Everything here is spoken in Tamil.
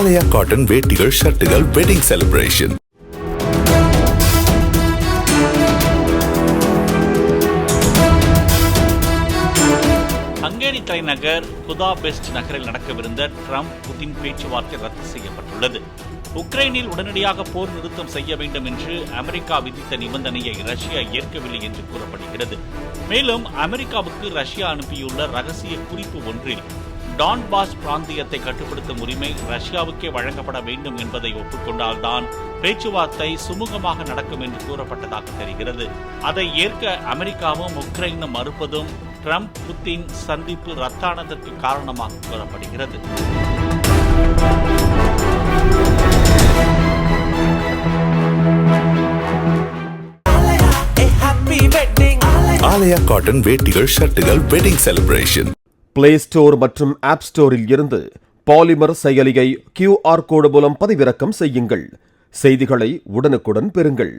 ஆலயா காட்டன் வேட்டிகள், ஷர்ட்டுகள், வெட்டிங் செலிப்ரேஷன். ஹங்கேரி தலைநகர் புதாபெஸ்ட் நகரில் நடக்கவிருந்த ட்ரம்ப் புதின் பேச்சுவார்த்தை ரத்து செய்யப்பட்டுள்ளது. உக்ரைனில் உடனடியாக போர் நிறுத்தம் செய்ய வேண்டும் என்று அமெரிக்கா விதித்த நிபந்தனையை ரஷ்யா ஏற்கவில்லை என்று கூறப்படுகிறது. மேலும் அமெரிக்காவுக்கு ரஷ்யா அனுப்பியுள்ள ரகசிய குறிப்பு ஒன்றில் டான்பாஸ் பிராந்தியத்தை கட்டுப்படுத்தும் உரிமை ரஷ்யாவுக்கே வழங்கப்பட வேண்டும் என்பதை ஒப்புக்கொண்டால்தான் பேச்சுவார்த்தை சுமூகமாக நடக்கும் என்று கூறப்பட்டதாக தெரிகிறது. அதை ஏற்க அமெரிக்காவும் உக்ரைனும் மறுப்பதும் ட்ரம்ப் புதின் சந்திப்பு ரத்தானதற்கு காரணமாக கூறப்படுகிறது. ஆலயா காட்டன் வேட்டிகள், ஷர்ட்டுகள், வெட்டிங் செலிப்ரேஷன். பிளே ஸ்டோர் மற்றும் ஆப் ஸ்டோரில் இருந்து பாலிமர் செயலியை QR கோடு மூலம் பதிவிறக்கம் செய்யுங்கள். செய்திகளை உடனுக்குடன் பெறுங்கள்.